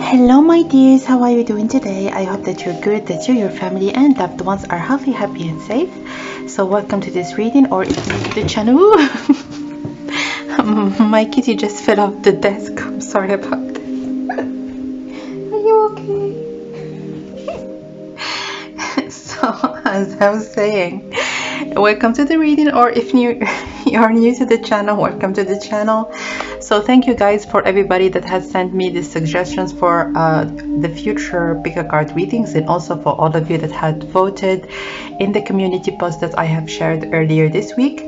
Hello my dears, how are you doing today? I hope that you're good, that you, your family and loved ones are healthy, happy and safe. So welcome to this reading, or if you're new to the channel. My kitty just fell off the desk. I'm sorry about that. Are you okay? So as I was saying, welcome to the reading, or if you're new to the channel, welcome to the channel. So thank you guys for everybody that has sent me the suggestions for the future pick a card readings, and also for all of you that had voted in the community post that I have shared earlier this week.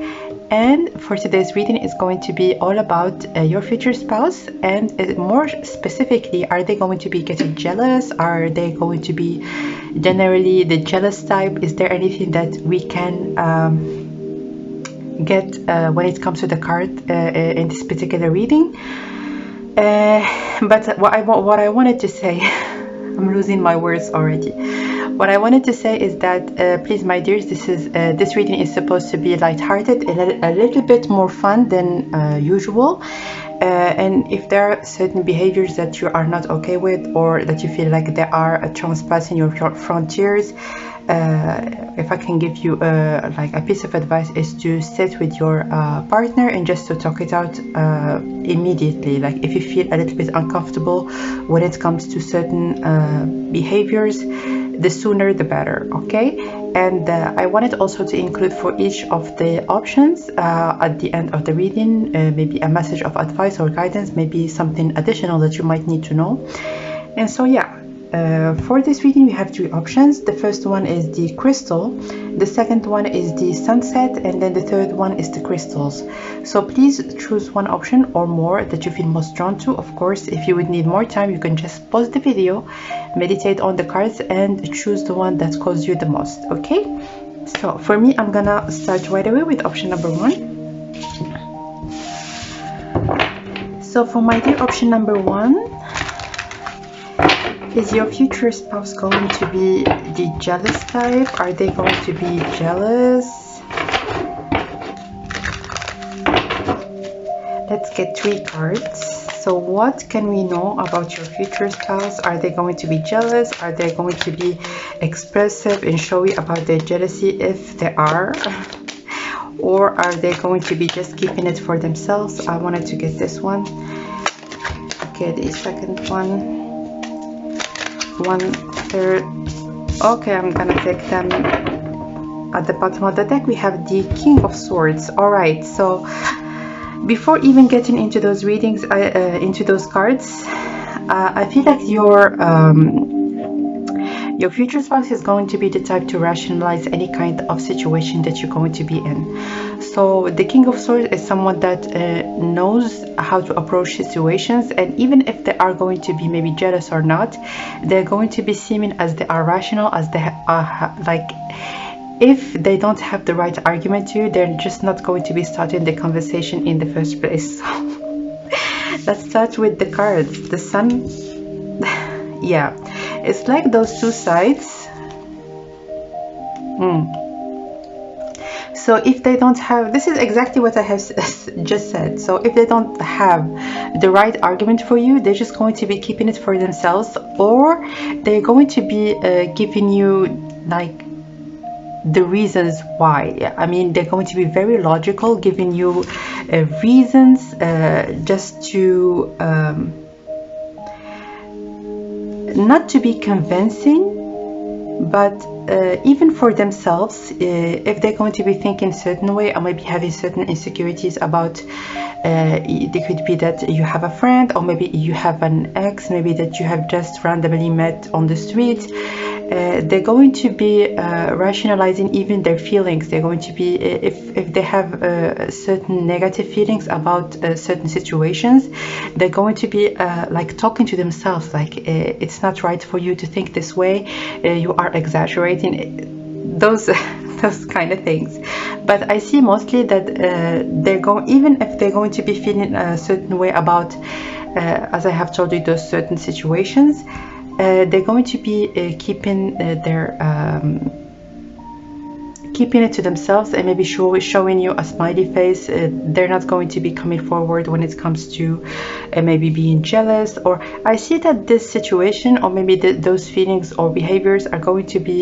And for today's reading is going to be all about your future spouse, and more specifically, are they going to be getting jealous? Are they going to be generally the jealous type? Is there anything that we can get when it comes to the card in this particular reading? But what I wanted to say, I'm losing my words already. What I wanted to say is that please, my dears, this reading is supposed to be lighthearted, a little bit more fun than usual. And if there are certain behaviors that you are not okay with, or that you feel like they are trespassing your frontiers, if I can give you like a piece of advice, is to sit with your partner and just to talk it out immediately. Like if you feel a little bit uncomfortable when it comes to certain behaviors, the sooner the better, okay? And I wanted also to include for each of the options at the end of the reading maybe a message of advice or guidance, maybe something additional that you might need to know. And so yeah, for this reading we have three options. The first one is the crystal, the second one is the sunset, and then the third one is the crystals. So please choose one option or more that you feel most drawn to. Of course, if you would need more time, you can just pause the video, meditate on the cards, and choose the one that calls you the most, okay? So for me, I'm gonna start right away with option number one. So for my dear, option number one, is your future spouse going to be the jealous type? Are they going to be jealous? Let's get three cards. So what can we know about your future spouse? Are they going to be jealous? Are they going to be expressive and showy about their jealousy, if they are? Or are they going to be just keeping it for themselves? I wanted to get this one. Okay, the second one. One third. Okay, I'm gonna take them. At the bottom of the deck we have the King of Swords. All right, so before even getting into those readings, into those cards, I feel like your future spouse is going to be the type to rationalize any kind of situation that you're going to be in. So the King of Swords is someone that knows how to approach situations, and even if they are going to be maybe jealous or not, they're going to be seeming as they are rational, as they are like, if they don't have the right argument to you, they're just not going to be starting the conversation in the first place. Let's start with the cards. The Sun. Yeah, it's like those two sides. So if they don't have, this is exactly what I have just said. So if they don't have the right argument for you, they're just going to be keeping it for themselves, or they're going to be giving you like the reasons why. I mean, they're going to be very logical, giving you reasons just to not to be convincing, but even for themselves, if they're going to be thinking a certain way, or maybe having certain insecurities about it could be that you have a friend, or maybe you have an ex, maybe that you have just randomly met on the street. They're going to be rationalizing even their feelings. They're going to be, if they have certain negative feelings about certain situations, they're going to be like talking to themselves, like it's not right for you to think this way, you are exaggerating, those kind of things. But I see mostly that they're going, even if they're going to be feeling a certain way about, as I have told you, those certain situations, they're going to be keeping keeping it to themselves and maybe showing you a smiley face. They're not going to be coming forward when it comes to maybe being jealous. Or I see that this situation, or maybe those feelings or behaviors are going to be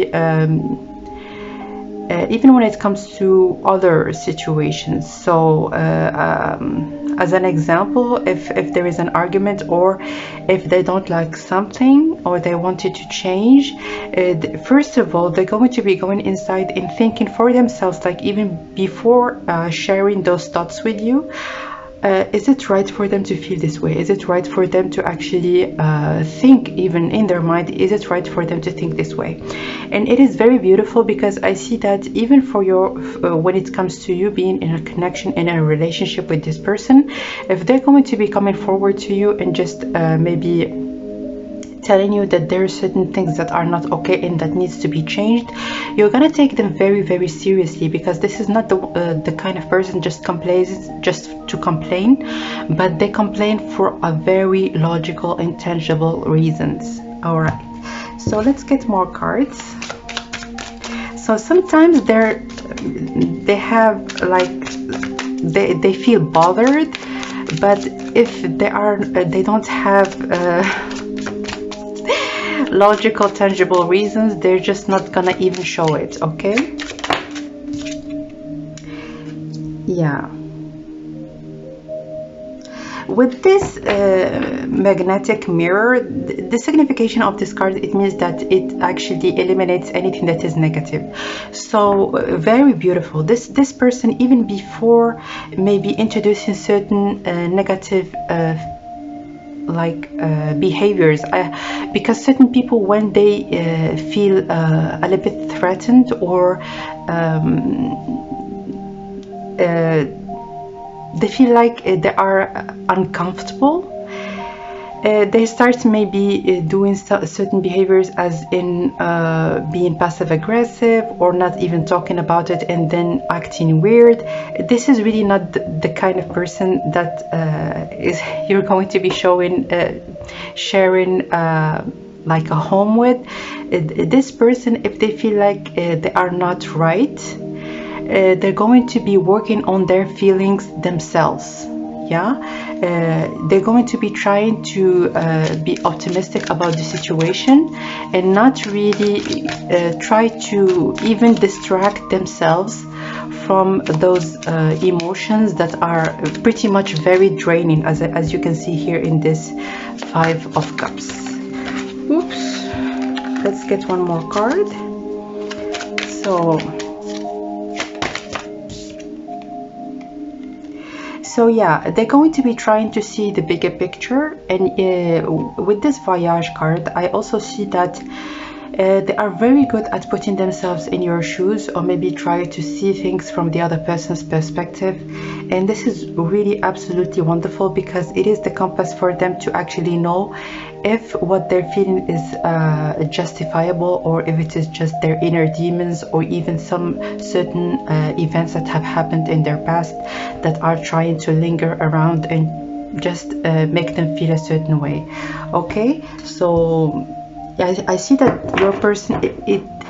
even when it comes to other situations. So as an example, if there is an argument, or if they don't like something or they wanted to change, first of all, they're going to be going inside and thinking for themselves, like even before sharing those thoughts with you. Is it right for them to feel this way? Is it right for them to actually think, even in their mind, is it right for them to think this way? And it is very beautiful, because I see that even for your when it comes to you being in a connection, in a relationship with this person, if they're going to be coming forward to you and just maybe telling you that there are certain things that are not okay and that needs to be changed, you're gonna take them very, very seriously, because this is not the kind of person just complains just to complain, but they complain for a very logical and tangible reasons. All right, so let's get more cards. So sometimes they have like they feel bothered, but if they don't have logical, tangible reasons, they're just not gonna even show it. Okay, yeah. With this magnetic mirror, the signification of this card, it means that it actually eliminates anything that is negative. So very beautiful. This person, even before maybe introducing certain negative behaviors, because certain people, when they feel a little bit threatened, or they feel like they are uncomfortable, they start maybe doing certain behaviors, as in being passive aggressive, or not even talking about it, and then acting weird. This is really not the kind of person that you're going to be sharing like a home with. This person, if they feel like they are not right, they're going to be working on their feelings themselves. Yeah, they're going to be trying to be optimistic about the situation, and not really try to even distract themselves from those emotions that are pretty much very draining, as you can see here in this Five of Cups. Oops, let's get one more card. So yeah, they're going to be trying to see the bigger picture, and with this Voyage card, I also see that they are very good at putting themselves in your shoes, or maybe try to see things from the other person's perspective. And this is really absolutely wonderful, because it is the compass for them to actually know if what they're feeling is justifiable, or if it is just their inner demons, or even some certain events that have happened in their past that are trying to linger around and just make them feel a certain way. Okay, so I see that your person,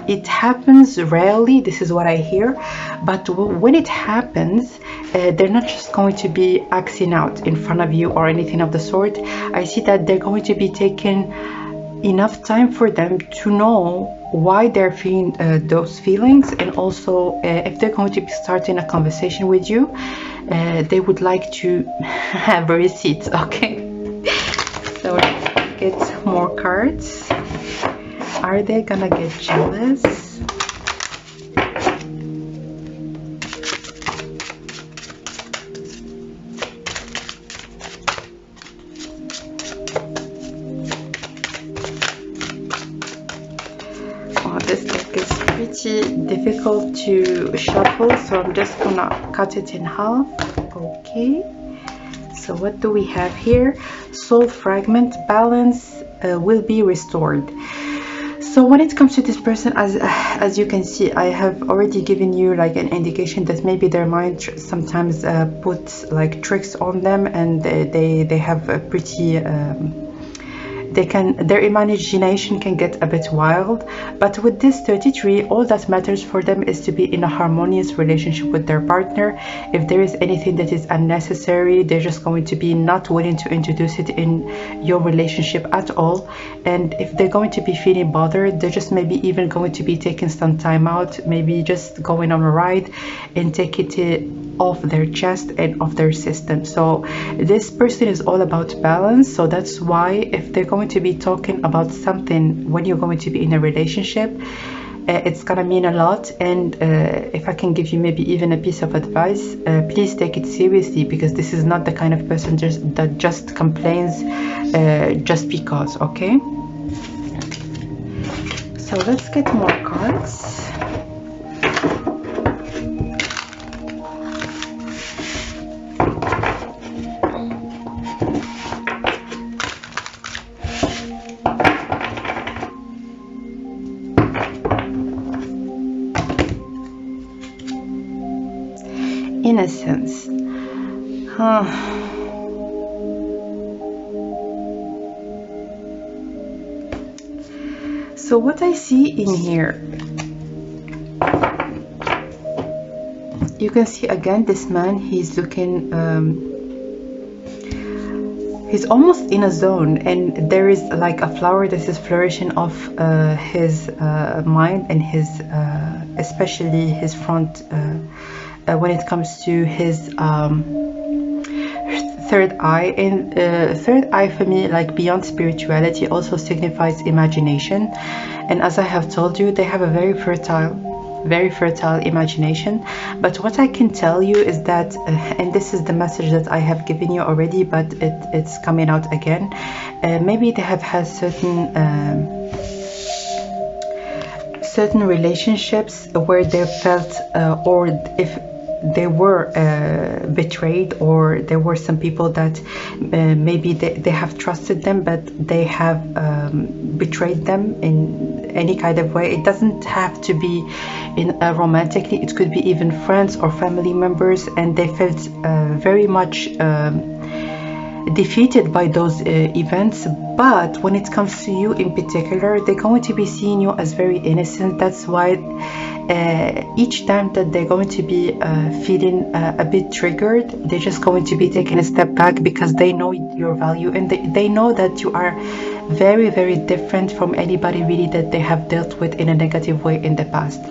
it happens rarely, this is what I hear, but when it happens, they're not just going to be acting out in front of you or anything of the sort. I see that they're going to be taking enough time for them to know why they're feeling those feelings, and also if they're going to be starting a conversation with you, they would like to have a receipt. Okay, so let's get more cards. Are they gonna get jealous? This deck is pretty difficult to shuffle, so I'm just gonna cut it in half. Okay, so what do we have here? Soul fragment, balance will be restored. So when it comes to this person, as you can see, I have already given you like an indication that maybe their mind sometimes puts like tricks on them, and they have a pretty their imagination can get a bit wild. But with this 33, all that matters for them is to be in a harmonious relationship with their partner. If there is anything that is unnecessary, they're just going to be not willing to introduce it in your relationship at all. And if they're going to be feeling bothered, they're just maybe even going to be taking some time out, maybe just going on a ride and take it off their chest and off their system. So this person is all about balance. So that's why if they're going to be talking about something when you're going to be in a relationship, it's gonna mean a lot. And if I can give you maybe even a piece of advice, please take it seriously, because this is not the kind of person that just complains just because. Okay, so let's get more cards. Innocence. So what I see in here, you can see again this man, he's looking he's almost in a zone, and there is like a flower that is flourishing off his mind and his especially his front when it comes to his third eye. And third eye for me, like beyond spirituality, also signifies imagination. And as I have told you, they have a very fertile imagination. But what I can tell you is that and this is the message that I have given you already, but it's coming out again, maybe they have had certain relationships where they felt or if they were betrayed, or there were some people that maybe they have trusted them, but they have betrayed them in any kind of way. It doesn't have to be in romantically, it could be even friends or family members, and they felt very much defeated by those events. But when it comes to you in particular, they're going to be seeing you as very innocent. That's why each time that they're going to be feeling a bit triggered, they're just going to be taking a step back, because they know your value, and they know that you are very, very different from anybody really that they have dealt with in a negative way in the past.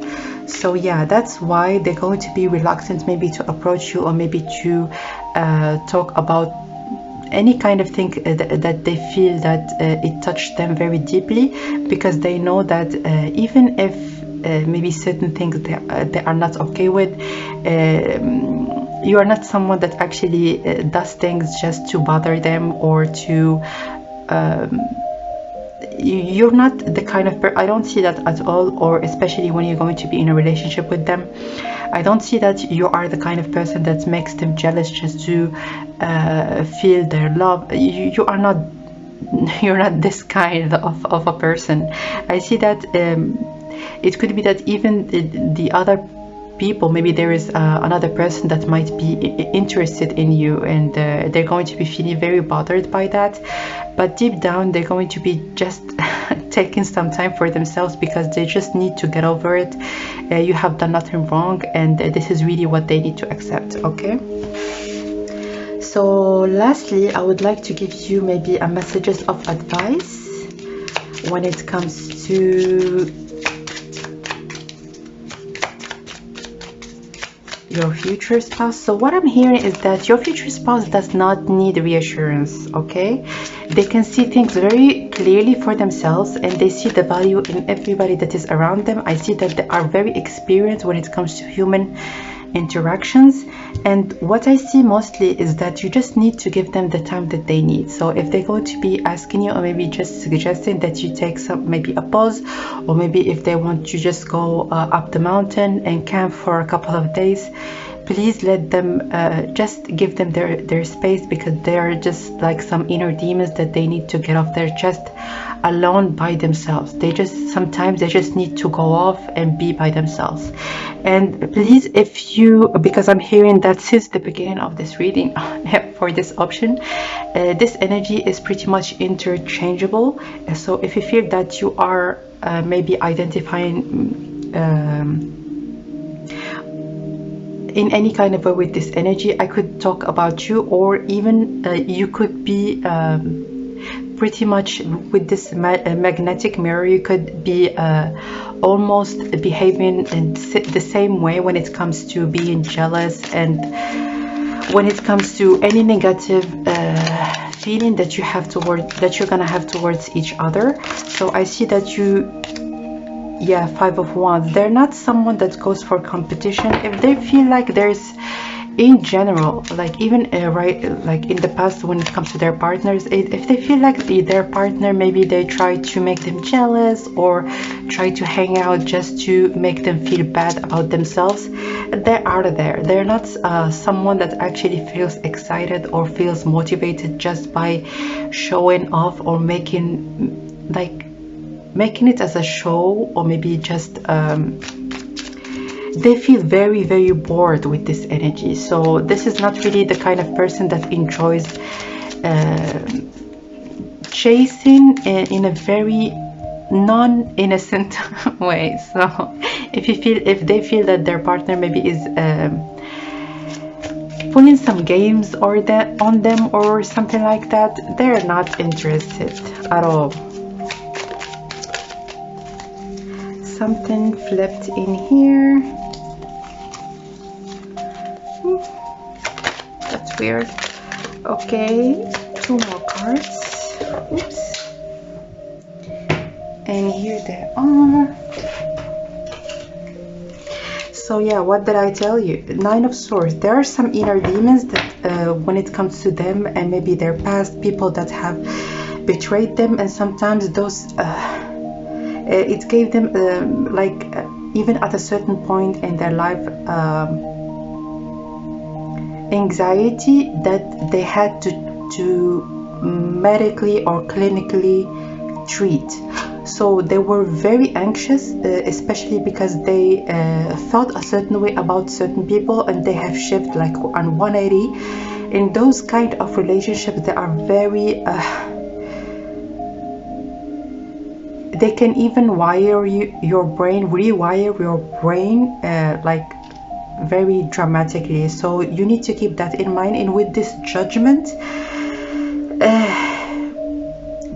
So yeah, that's why they're going to be reluctant maybe to approach you, or maybe to talk about any kind of thing that they feel that it touched them very deeply, because they know that even if maybe certain things they are not okay with, you are not someone that actually does things just to bother them, or to you're not the kind of I don't see that at all. Or especially when you're going to be in a relationship with them, I don't see that you are the kind of person that makes them jealous just to feel their love. You are not, you're not this kind of a person. I see that it could be that even the other people, maybe there is another person that might be interested in you, and they're going to be feeling very bothered by that. But deep down, they're going to be just taking some time for themselves, because they just need to get over it. You have done nothing wrong, and this is really what they need to accept. Okay, so lastly, I would like to give you maybe a messages of advice when it comes to your future spouse. So what I'm hearing is that your future spouse does not need reassurance. Okay, they can see things very clearly for themselves, and they see the value in everybody that is around them. I see that they are very experienced when it comes to human interactions, and what I see mostly is that you just need to give them the time that they need. So if they're going to be asking you, or maybe just suggesting that you take some, maybe a pause, or maybe if they want to just go up the mountain and camp for a couple of days, please let them, just give them their space, because they are just like some inner demons that they need to get off their chest alone by themselves. They just, sometimes they just need to go off and be by themselves. And please, if you, because I'm hearing that since the beginning of this reading for this option, this energy is pretty much interchangeable. So if you feel that you are maybe identifying in any kind of way with this energy, I could talk about you, or even you could be pretty much with this magnetic mirror, you could be almost behaving in the same way when it comes to being jealous, and when it comes to any negative feeling that you have toward, that you're gonna have towards each other. So I see that you, yeah, 5 of Wands, they're not someone that goes for competition. If they feel like there's, in general, like even right, like in the past when it comes to their partners, if they feel like their partner, maybe they try to make them jealous or try to hang out just to make them feel bad about themselves, they're out of there. They're not someone that actually feels excited or feels motivated just by showing off or making, like making it as a show, or maybe just they feel very, very bored with this energy. So this is not really the kind of person that enjoys chasing in a very non-innocent way. So if they feel that their partner maybe is pulling some games or that on them or something like that, they're not interested at all. Something flipped in here. That's weird. Okay, 2 more cards. Oops. And here they are. So yeah, what did I tell you? 9 of Swords. There are some inner demons that when it comes to them, and maybe their past, people that have betrayed them, and sometimes those it gave them even at a certain point in their life anxiety that they had to medically or clinically treat. So they were very anxious, especially because they felt a certain way about certain people, and they have shifted like on 180. In those kind of relationships, they are very they can even rewire your brain like very dramatically. So you need to keep that in mind. And with this judgment,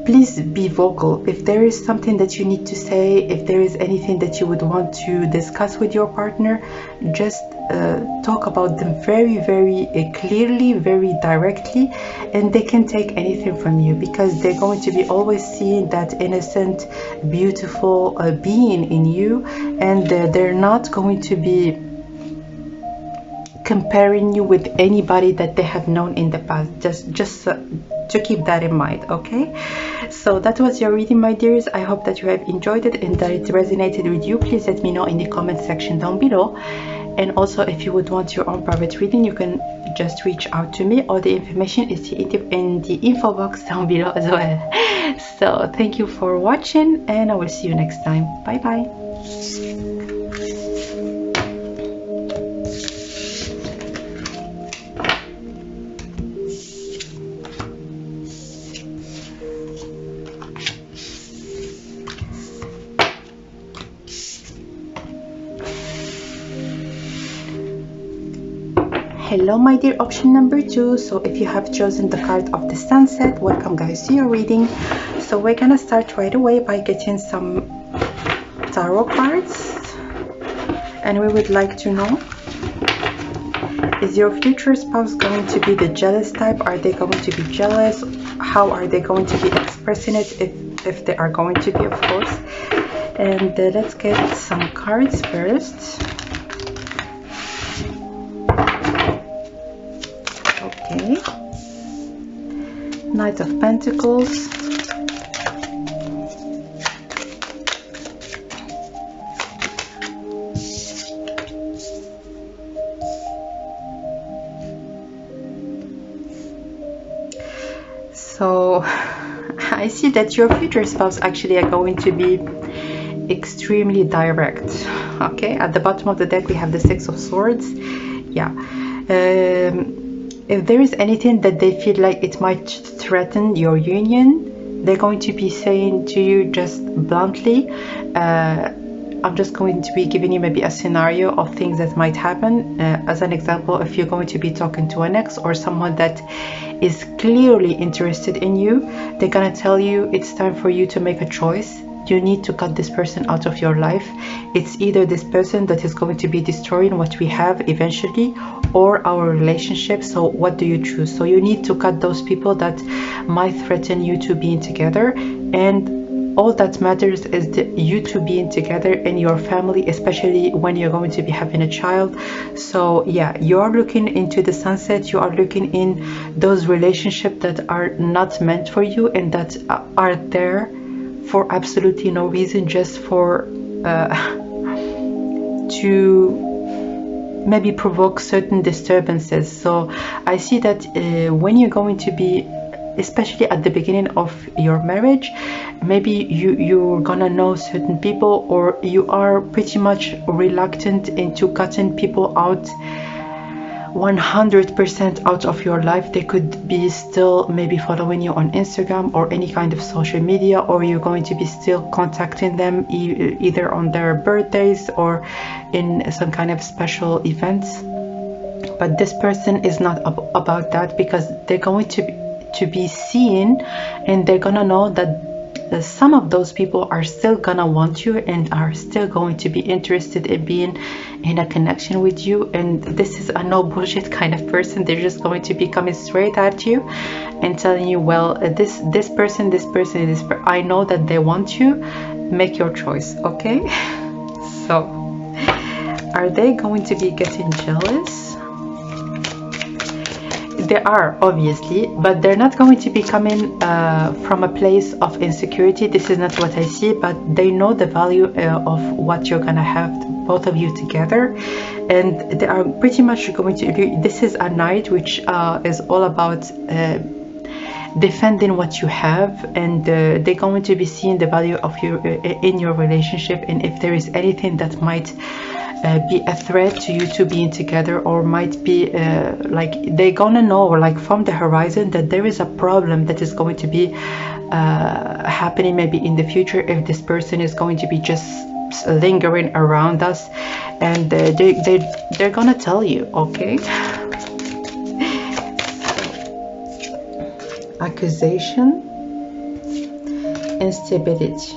please be vocal. If there is something that you need to say, if there is anything that you would want to discuss with your partner, just talk about them very, very clearly, very directly, and they can take anything from you, because they're going to be always seeing that innocent, beautiful being in you, and they're not going to be comparing you with anybody that they have known in the past. Just to keep that in mind. Okay, so that was your reading, my dears. I hope that you have enjoyed it and that it resonated with you. Please let me know in the comment section down below. And also, if you would want your own private reading, you can just reach out to me. All the information is in the info box down below as well. So thank you for watching, and I will see you next time. Bye bye. Hello, my dear option number 2. So if you have chosen the card of the Sunset, welcome guys to your reading. So we're gonna start right away by getting some tarot cards, and we would like to know, is your future spouse going to be the jealous type? Are they going to be jealous? How are they going to be expressing it, if they are going to be, of course. And let's get some cards first. Okay, Knight of Pentacles, So I see that your future spouse actually are going to be extremely direct. Okay, at the bottom of the deck we have the Six of Swords. Yeah, if there is anything that they feel like it might threaten your union, they're going to be saying to you just bluntly, I'm just going to be giving you maybe a scenario of things that might happen. As an example, if you're going to be talking to an ex or someone that is clearly interested in you, they're gonna tell you it's time for you to make a choice. You need to cut this person out of your life. It's either this person that is going to be destroying what we have eventually, or our relationship. So what do you choose? So you need to cut those people that might threaten you to being together, and all that matters is you two being together and your family, especially when you're going to be having a child. So yeah, you are looking into the sunset. You are looking in those relationships that are not meant for you and that are there for absolutely no reason, just for to maybe provoke certain disturbances. So I see that when you're going to be, especially at the beginning of your marriage, maybe you're gonna know certain people, or you are pretty much reluctant into cutting people out 100% out of your life. They could be still maybe following you on Instagram or any kind of social media, or you're going to be still contacting them either on their birthdays or in some kind of special events. But this person is not about that, because they're going to be seen, and they're gonna know that some of those people are still gonna want you and are still going to be interested in being in a connection with you. And this is a no bullshit kind of person. They're just going to be coming straight at you and telling you, well, this person, I know that they want you, make your choice. Okay. So are they going to be getting jealous? They are, obviously, but they're not going to be coming from a place of insecurity. This is not what I see, but they know the value of what you're gonna have, both of you together, and they are pretty much going to. This is a night which is all about defending what you have, and they're going to be seeing the value of you in your relationship, and if there is anything that might be a threat to you two being together, or might be like they're gonna know, like from the horizon, that there is a problem that is going to be happening maybe in the future, if this person is going to be just lingering around us, and they're gonna tell you. Okay. Accusation, instability.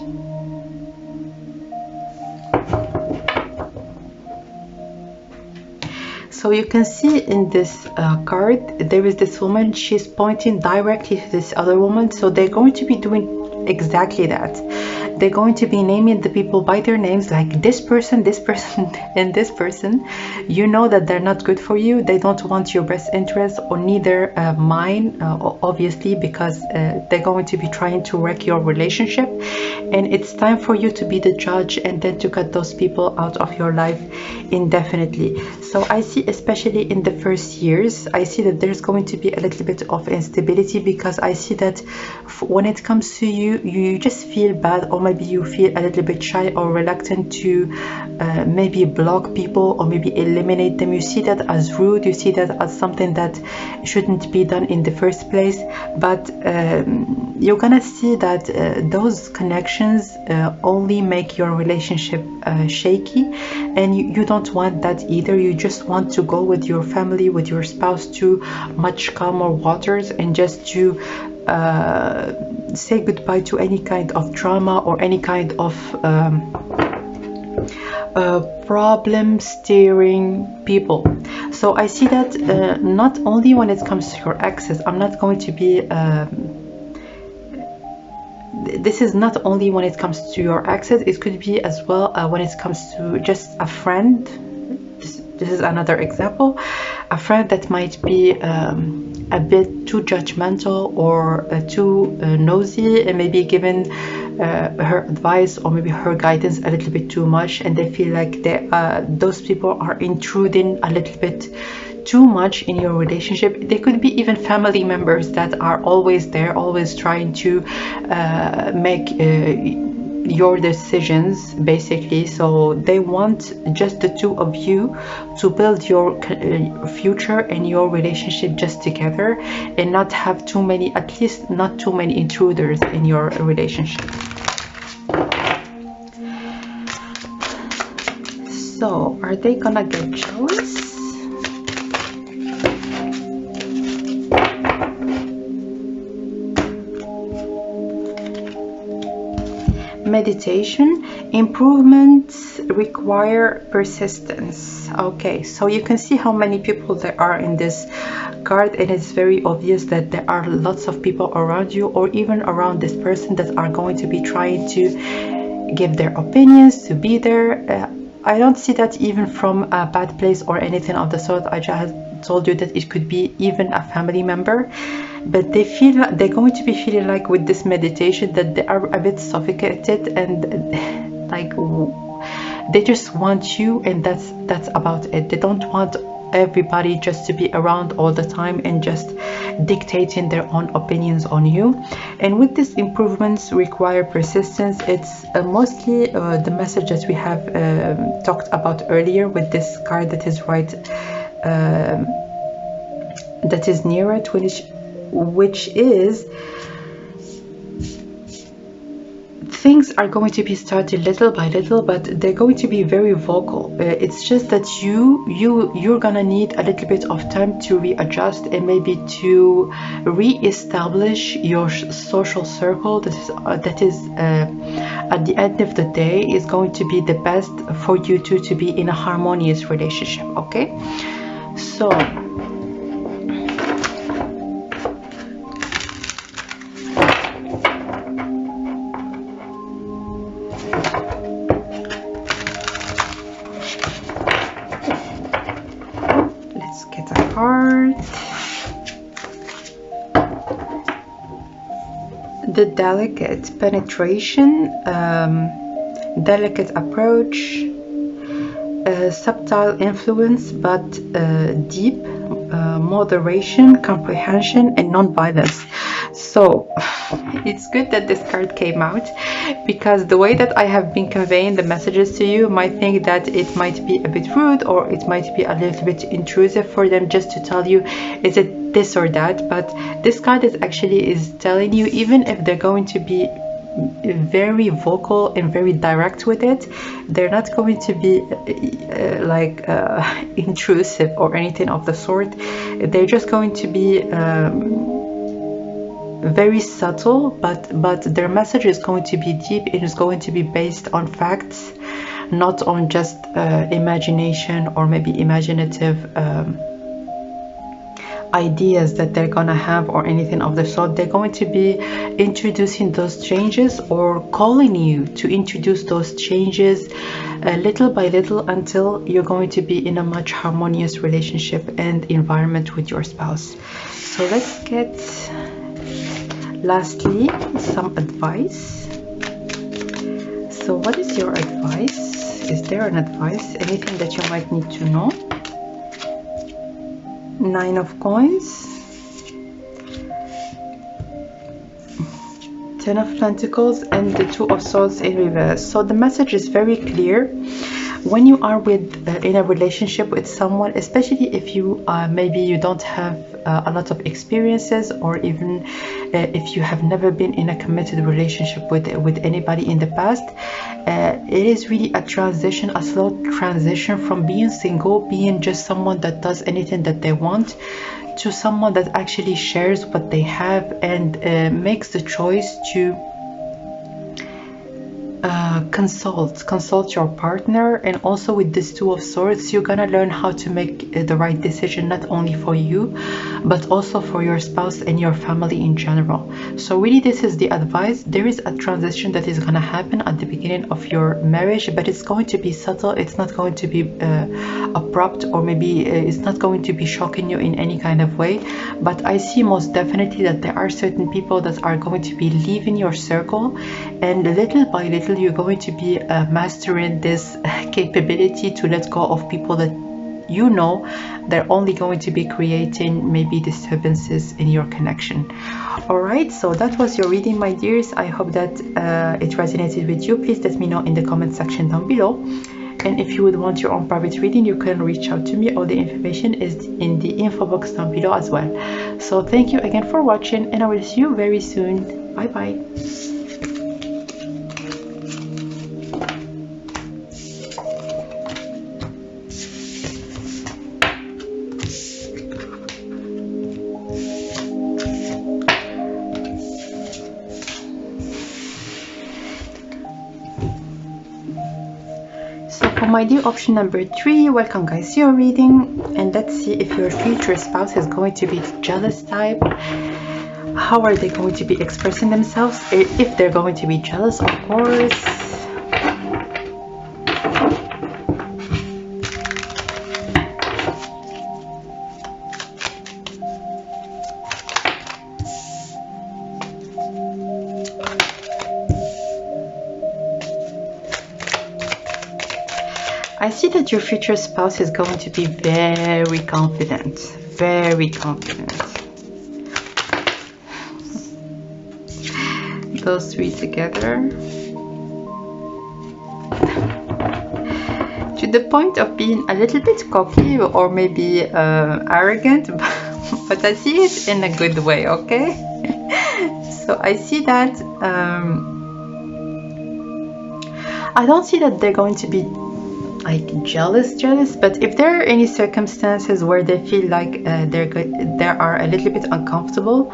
So you can see in this card, there is this woman, she's pointing directly to this other woman. So they're going to be doing exactly that. They're going to be naming the people by their names, like this person, and this person. You know that they're not good for you. They don't want your best interest, or neither mine, obviously, because they're going to be trying to wreck your relationship. And it's time for you to be the judge, and then to cut those people out of your life indefinitely. So I see, especially in the first years, I see that there's going to be a little bit of instability, because I see that when it comes to you, you just feel bad, or maybe you feel a little bit shy or reluctant to maybe block people or maybe eliminate them. You see that as rude, you see that as something that shouldn't be done in the first place. But you're gonna see that those connections only make your relationship shaky, and you don't want that either. You just want to go with your family, with your spouse, to much calmer waters, and just to say goodbye to any kind of drama or any kind of problem steering people. So I see that not only when it comes to your exes, I'm not going to be this is not only when it comes to your exes, it could be as well when it comes to just a friend. This is another example, a friend that might be a bit too judgmental or too nosy, and maybe given her advice or maybe her guidance a little bit too much, and they feel like those people are intruding a little bit too much in your relationship. They could be even family members that are always there, always trying to make your decisions, basically. So they want just the two of you to build your future and your relationship just together, and not have too many, at least not too many intruders in your relationship. So are they gonna get jealous? Meditation. Improvements require persistence. Okay, so you can see how many people there are in this card, and it's very obvious that there are lots of people around you, or even around this person, that are going to be trying to give their opinions, to be there. I don't see that even from a bad place or anything of the sort. I just told you that it could be even a family member, but they feel like they're going to be feeling like with this meditation that they are a bit suffocated, and like they just want you, and that's about it. They don't want everybody just to be around all the time and just dictating their own opinions on you. And with these improvements require persistence, it's mostly the message that we have talked about earlier with this card that is right, that is near it, which is things are going to be started little by little, but they're going to be very vocal. It's just that you're gonna need a little bit of time to readjust, and maybe to re-establish your social circle. That is at the end of the day is going to be the best for you two to be in a harmonious relationship. Okay, so the delicate penetration, delicate approach, subtle influence, but deep moderation, comprehension, and non-violence. So it's good that this card came out, because the way that I have been conveying the messages to you might think that it might be a bit rude, or it might be a little bit intrusive for them just to tell you, is it this or that? But this card is telling you, even if they're going to be very vocal and very direct with it, they're not going to be intrusive or anything of the sort. They're just going to be very subtle, but their message is going to be deep. It is going to be based on facts, not on just imagination or maybe imaginative ideas that they're gonna have or anything of the sort. They're going to be introducing those changes, or calling you to introduce those changes little by little, until you're going to be in a much harmonious relationship and environment with your spouse. So let's get lastly some advice. So what is your advice? Is there an advice, anything that you might need to know? 9 of coins, 10 of pentacles, and the 2 of swords in reverse. So the message is very clear. When you are in a relationship with someone, especially if you maybe you don't have a lot of experiences, or even if you have never been in a committed relationship with anybody in the past, it is really a transition, a slow transition from being single, being just someone that does anything that they want, to someone that actually shares what they have and makes the choice to consult your partner. And also with this 2 of swords, you're gonna learn how to make the right decision, not only for you but also for your spouse and your family in general. So really, this is the advice. There is a transition that is gonna happen at the beginning of your marriage, but it's going to be subtle. It's not going to be abrupt, or maybe it's not going to be shocking you in any kind of way. But I see most definitely that there are certain people that are going to be leaving your circle, and little by little you're going to be mastering this capability to let go of people that you know they're only going to be creating maybe disturbances in your connection. All right, so that was your reading, my dears. I hope that it resonated with you. Please let me know in the comment section down below. And if you would want your own private reading, you can reach out to me. All the information is in the info box down below as well. So thank you again for watching, and I will see you very soon. Bye bye. For my dear option number 3, welcome guys to your reading, and let's see if your future spouse is going to be the jealous type. How are they going to be expressing themselves? If they're going to be jealous, of course. I see that your future spouse is going to be very confident, very confident. Those three together. To the point of being a little bit cocky or maybe arrogant, but I see it in a good way, okay? So I see that, I don't see that they're going to be like jealous, but if there are any circumstances where they feel like they are a little bit uncomfortable,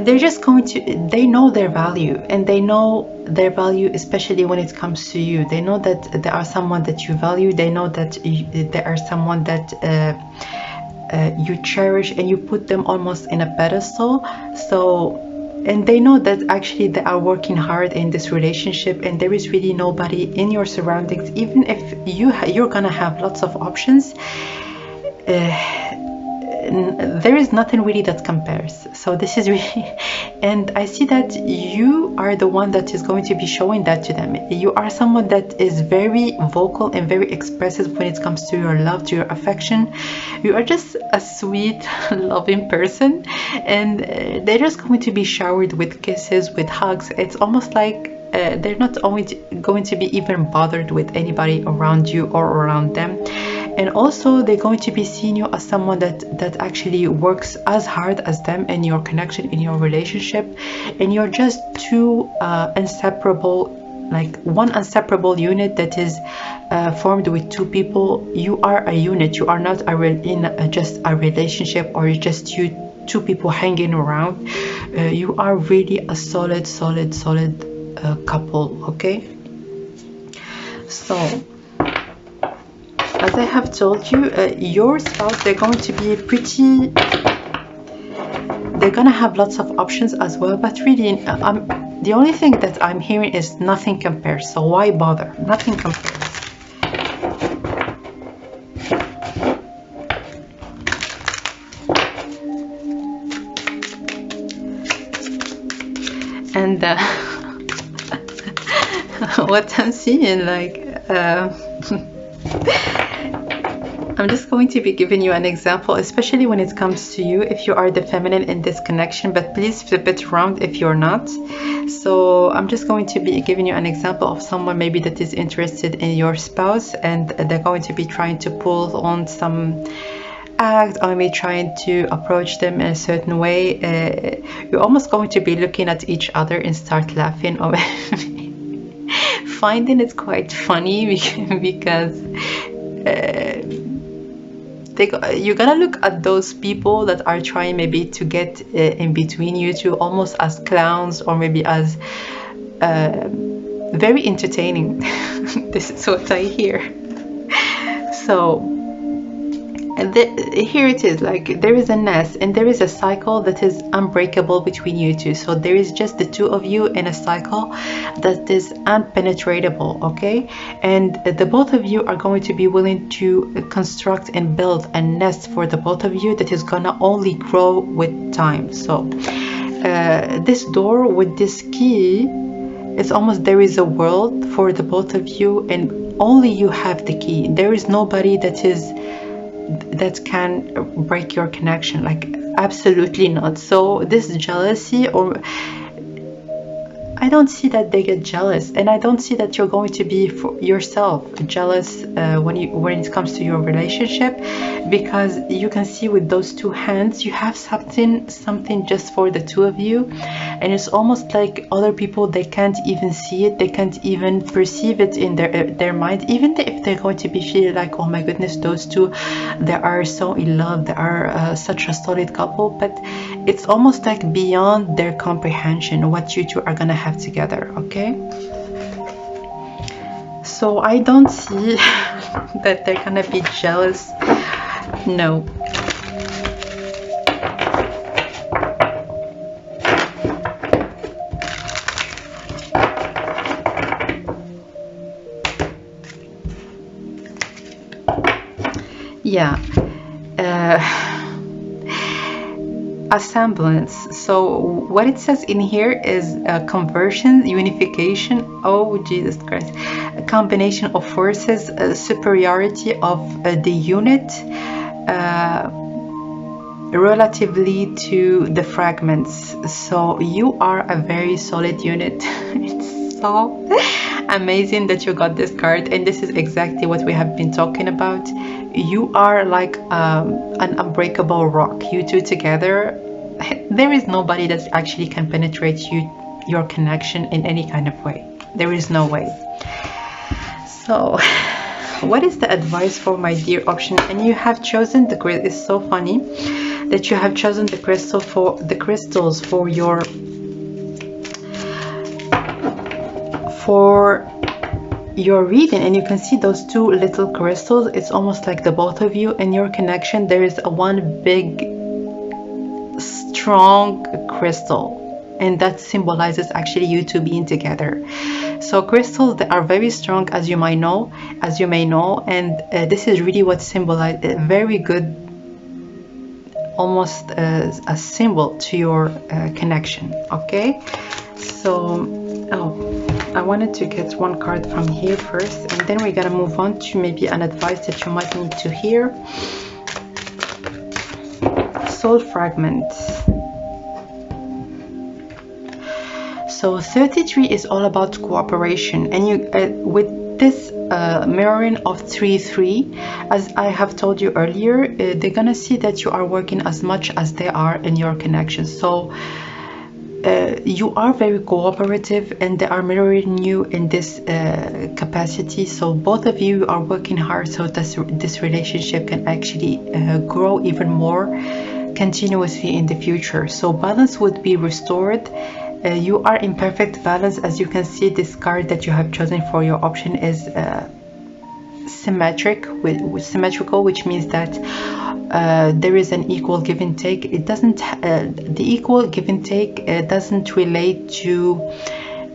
they're just going to, they know their value, and they know their value especially when it comes to you. They know that there are someone that you value. They know that there are someone that you cherish, and you put them almost in a pedestal. So, and they know that actually they are working hard in this relationship, and there is really nobody in your surroundings. Even if you're gonna have lots of options, there is nothing really that compares. So this is really, and I see that you are the one that is going to be showing that to them. You are someone that is very vocal and very expressive when it comes to your love, to your affection. You are just a sweet, loving person, and they're just going to be showered with kisses, with hugs. It's almost like they're not always going to be even bothered with anybody around you or around them. And also they're going to be seeing you as someone that actually works as hard as them in your connection, in your relationship, and you're just two inseparable, like one inseparable unit that is formed with two people. You are a unit. You are not just a relationship, or just two people hanging around. You are really a solid couple, okay? So as I have told you, your spouse, they're going to be pretty, they're gonna have lots of options as well, but really the only thing that I'm hearing is nothing compares. So why bother? Nothing compares. And what I'm seeing, like I'm just going to be giving you an example, especially when it comes to you, if you are the feminine in this connection, but please flip it around if you're not. So I'm just going to be giving you an example of someone maybe that is interested in your spouse, and they're going to be trying to pull on some act, or maybe trying to approach them in a certain way. You're almost going to be looking at each other and start laughing, or finding it quite funny because you're gonna look at those people that are trying maybe to get in between you two, almost as clowns, or maybe as very entertaining. This is what I hear. So here it is, like there is a nest, and there is a cycle that is unbreakable between you two. So there is just the two of you in a cycle that is unpenetratable, okay? And the both of you are going to be willing to construct and build a nest for the both of you that is gonna only grow with time. So this door with this key, it's almost there is a world for the both of you, and only you have the key. There is nobody that can break your connection, like absolutely not. So this jealousy, or I don't see that they get jealous, and I don't see that you're going to be for yourself jealous when it comes to your relationship, because you can see with those two hands you have something just for the two of you, and it's almost like other people, they can't even see it, they can't even perceive it in their mind, even if they're going to be feeling like, oh my goodness, those two, they are so in love, they are such a solid couple, but it's almost like beyond their comprehension what you two are gonna have together. Okay, so I don't see that they're gonna be jealous. No. Yeah. A semblance. So what it says in here is conversion, unification, oh Jesus Christ, a combination of forces, superiority of the unit relatively to the fragments. So you are a very solid unit. It's so amazing that you got this card, and this is exactly what we have been talking about. You are like an unbreakable rock. You two together, there is nobody that actually can penetrate your connection in any kind of way. There is no way. So what is the advice for my dear option? And you have chosen the crystal. It's so funny that you have chosen the crystals for your reading, and you can see those two little crystals. It's almost like the both of you and your connection, there is one big strong crystal, and that symbolizes actually you two being together. So crystals, they are very strong, as you may know, and this is really what symbolizes very good, almost a symbol to your connection. Okay, so I wanted to get one card from here first, and then we're gonna move on to maybe an advice that you might need to hear. Soul fragments. So 33 is all about cooperation, and you with this mirroring of 3-3, as I have told you earlier, they're gonna see that you are working as much as they are in your connection. So you are very cooperative, and they are mirroring you in this capacity. So both of you are working hard so that this relationship can actually grow even more continuously in the future. So balance would be restored. You are in perfect balance. As you can see, this card that you have chosen for your option is symmetrical, which means that there is an equal give and take. It doesn't the equal give and take doesn't relate to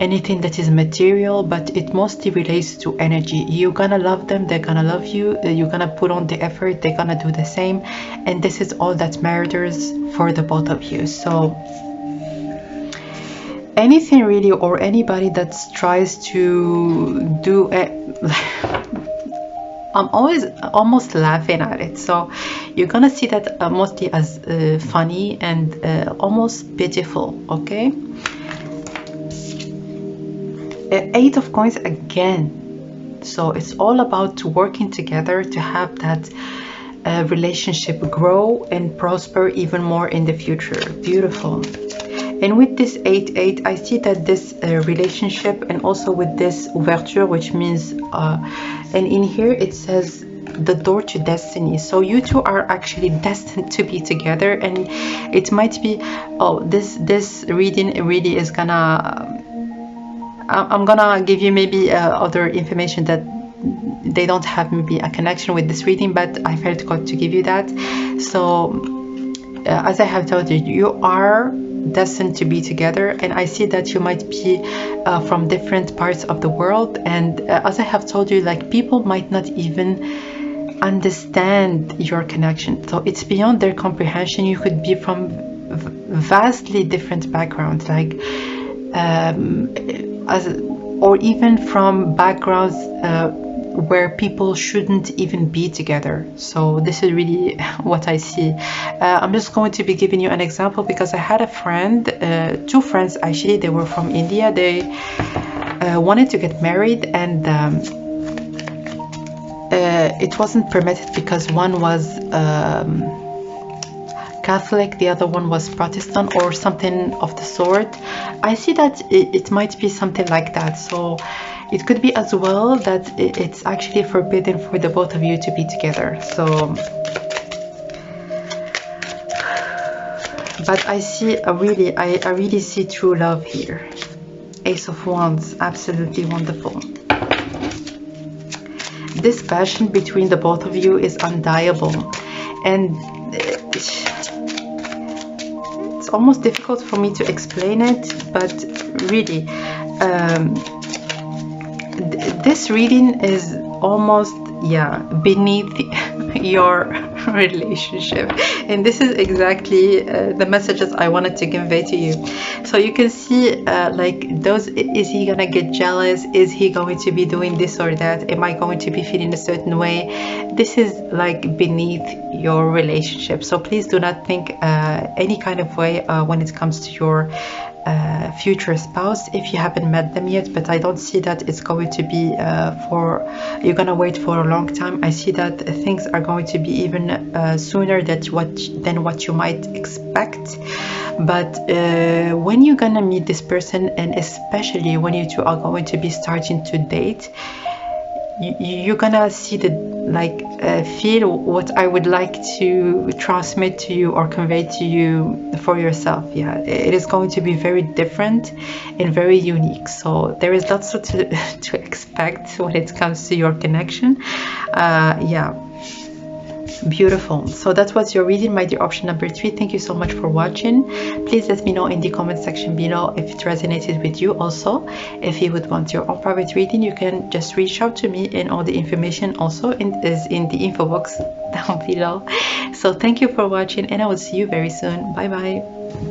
anything that is material, but it mostly relates to energy. You're gonna love them, they're gonna love you, you're gonna put on the effort, they're gonna do the same, and this is all that matters for the both of you. So anything really, or anybody that tries to do I'm always almost laughing at it. So you're gonna see that mostly as funny and almost pitiful. Okay, 8 of coins again. So it's all about working together to have that relationship grow and prosper even more in the future. Beautiful. And with this 8-8, I see that this relationship, and also with this ouverture, which means and in here it says the door to destiny. So you two are actually destined to be together, and it might be, oh, this reading really is gonna I'm gonna give you maybe other information that they don't have maybe a connection with this reading, but I felt God to give you that. So as I have told you, you are destined to be together, and I see that you might be from different parts of the world, and as I have told you, like, people might not even understand your connection, so it's beyond their comprehension. You could be from vastly different backgrounds, like or even from backgrounds where people shouldn't even be together. So this is really what I see. I'm just going to be giving you an example because I had a friend, two friends actually. They were from India. They wanted to get married, and it wasn't permitted because one was Catholic, the other one was Protestant or something of the sort. I see that it might be something like that. So it could be as well that it's actually forbidden for the both of you to be together. So, but I see I really see true love here. Ace of Wands, absolutely wonderful. This passion between the both of you is undeniable, and it's almost difficult for me to explain it, but really this reading is almost beneath your relationship, and this is exactly the messages I wanted to convey to you. So you can see like those, is he gonna get jealous? Is he going to be doing this or that? Am I going to be feeling a certain way? This is like beneath your relationship, so please do not think any kind of way when it comes to your future spouse if you haven't met them yet. But I don't see that it's going to be you're gonna wait for a long time. I see that things are going to be even sooner than what you might expect. But when you're gonna meet this person, and especially when you two are going to be starting to date, you're gonna see feel what I would like to transmit to you or convey to you for yourself. Yeah, it is going to be very different and very unique. So there is lots to expect when it comes to your connection. Beautiful. So that was your reading, my dear option number 3. Thank you so much for watching. Please let me know in the comment section below if it resonated with you. Also, if you would want your own private reading, you can just reach out to me, and all the information also is in the info box down below. So thank you for watching, and I will see you very soon. Bye bye.